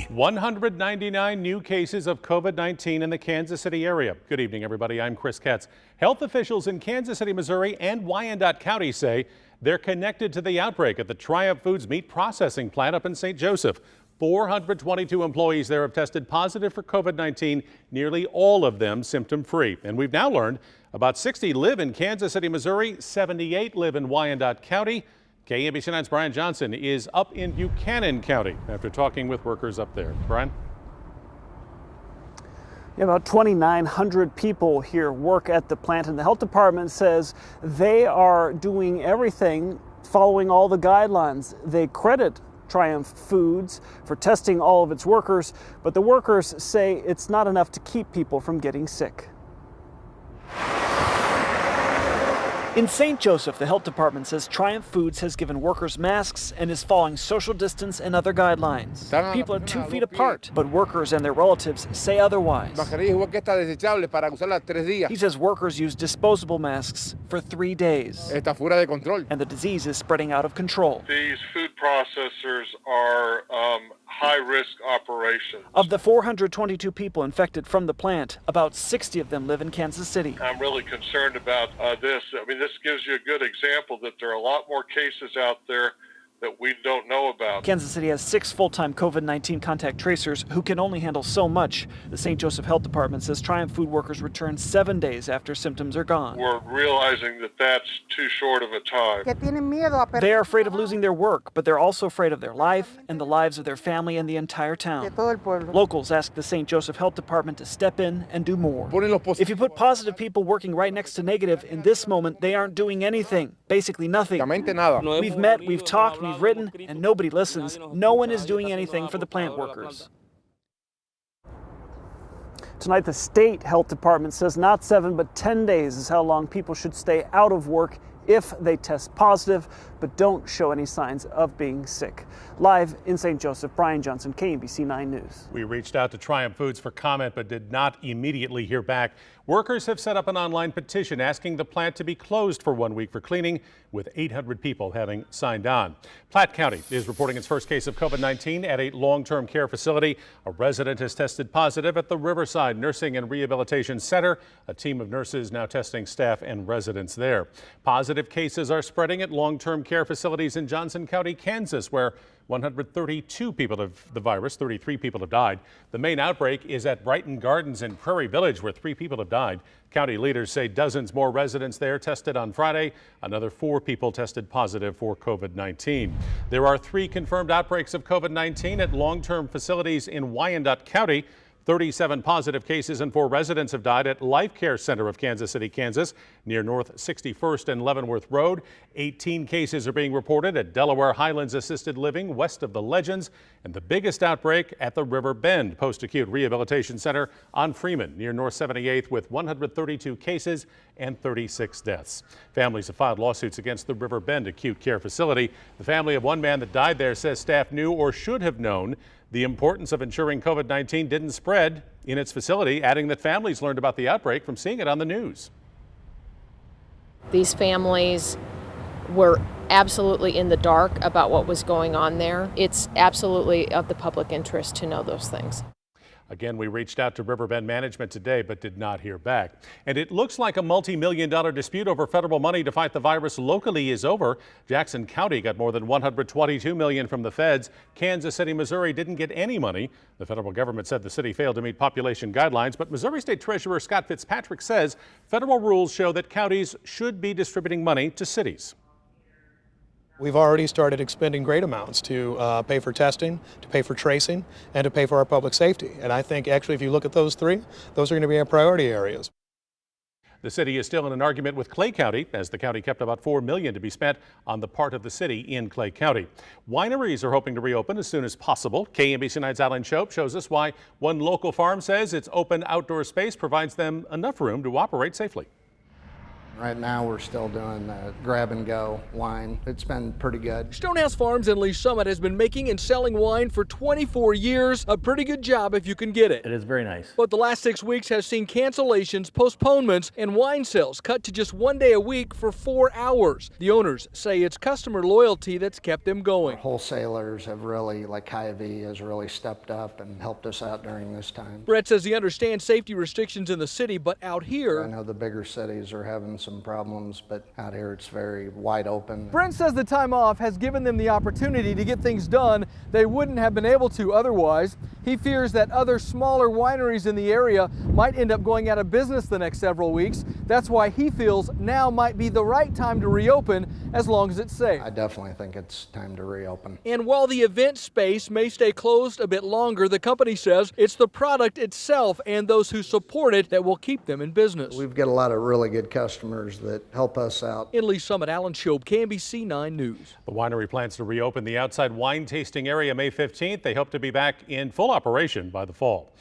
KMBC. 199 new cases of COVID-19 in the Kansas City area. Good evening, everybody. I'm Chris Katz. Health officials in Kansas City, Missouri and Wyandotte County say they're connected to the outbreak at the Triumph Foods meat processing plant up in St. Joseph. 422 employees there have tested positive for COVID-19, nearly all of them symptom-free. And we've now learned about 60 live in Kansas City, Missouri, 78 live in Wyandotte County. KMBC 9's Brian Johnson is up in Buchanan County after talking with workers up there. Brian? Yeah, about 2,900 people here work at the plant, and the health department says they are doing everything following all the guidelines. They credit Triumph Foods for testing all of its workers, but the workers say it's not enough to keep people from getting sick. In St. Joseph, the health department says Triumph Foods has given workers masks and is following social distance and other guidelines. People are 2 feet apart, but workers and their relatives say otherwise. He says workers use disposable masks for 3 days. And the disease is spreading out of control. These food processors are high-risk operations. Of the 422 people infected from the plant, about 60 of them live in Kansas City. I'm really concerned about this. I mean, this gives you a good example that there are a lot more cases out there that we don't know about. Kansas City has 6 full-time COVID-19 contact tracers who can only handle so much. The St. Joseph Health Department says Triumph Food workers return 7 days after symptoms are gone. We're realizing that that's too short of a time. They are afraid of losing their work, but they're also afraid of their life and the lives of their family and the entire town. Locals ask the St. Joseph Health Department to step in and do more. If you put positive people working right next to negative, in this moment, they aren't doing anything, basically nothing. We've met, we've talked, we've written, and nobody listens. No one is doing anything for the plant workers. Tonight, the state health department says not 7 but 10 days is how long people should stay out of work if they test positive but don't show any signs of being sick. Live in St. Joseph, Brian Johnson, KMBC 9 News. We reached out to Triumph Foods for comment but did not immediately hear back. Workers have set up an online petition asking the plant to be closed for 1 week for cleaning, with 800 people having signed on. Platte County is reporting its first case of COVID-19 at a long-term care facility. A resident has tested positive at the Riverside Nursing and Rehabilitation Center. A team of nurses now testing staff and residents there. Positive cases are spreading at long-term care facilities in Johnson County, Kansas, where 132 people have the virus, 33 people have died. The main outbreak is at Brighton Gardens in Prairie Village, where 3 people have died. County leaders say dozens more residents there tested on Friday. Another 4 people tested positive for COVID-19. There are 3 confirmed outbreaks of COVID-19 at long-term facilities in Wyandotte County. 37 positive cases and 4 residents have died at Life Care Center of Kansas City, Kansas, near North 61st and Leavenworth Road. 18 cases are being reported at Delaware Highlands Assisted Living west of the Legends, and the biggest outbreak at the River Bend Post-Acute Rehabilitation Center on Freeman near North 78th with 132 cases and 36 deaths. Families have filed lawsuits against the River Bend Acute Care Facility. The family of one man that died there says staff knew or should have known the importance of ensuring COVID-19 didn't spread in its facility, adding that families learned about the outbreak from seeing it on the news. These families were absolutely in the dark about what was going on there. It's absolutely of the public interest to know those things. Again, we reached out to Riverbend management today but did not hear back. And it looks like a multi-million-dollar dispute over federal money to fight the virus locally is over. Jackson County got more than $122 million from the feds. Kansas City, Missouri didn't get any money. The federal government said the city failed to meet population guidelines, but Missouri State Treasurer Scott Fitzpatrick says federal rules show that counties should be distributing money to cities. We've already started expending great amounts to pay for testing, to pay for tracing, and to pay for our public safety. And I think actually if you look at those 3, those are going to be our priority areas. The city is still in an argument with Clay County as the county kept about $4 million to be spent on the part of the city in Clay County. Wineries are hoping to reopen as soon as possible. KMBC 9's Alan Shope shows us why one local farm says its open outdoor space provides them enough room to operate safely. Right now we're still doing the grab and go wine. It's been pretty good. Stonehouse Farms in Lee Summit has been making and selling wine for 24 years. A pretty good job if you can get it. It is very nice. But the last 6 weeks has seen cancellations, postponements, and wine sales cut to just 1 day a week for 4 hours. The owners say it's customer loyalty that's kept them going. Wholesalers have really, like Hy-Vee, has really stepped up and helped us out during this time. Brett says he understands safety restrictions in the city, but out here, I know the bigger cities are having some problems, but out here it's very wide open. Brent says the time off has given them the opportunity to get things done they wouldn't have been able to otherwise. He fears that other smaller wineries in the area might end up going out of business the next several weeks. That's why he feels now might be the right time to reopen, as long as it's safe. I definitely think it's time to reopen. And while the event space may stay closed a bit longer, the company says it's the product itself and those who support it that will keep them in business. We've got a lot of really good customers that help us out. In Lee Summit, Alan Shobe, KMBC 9 News. The winery plans to reopen the outside wine tasting area May 15th. They hope to be back in full operation by the fall.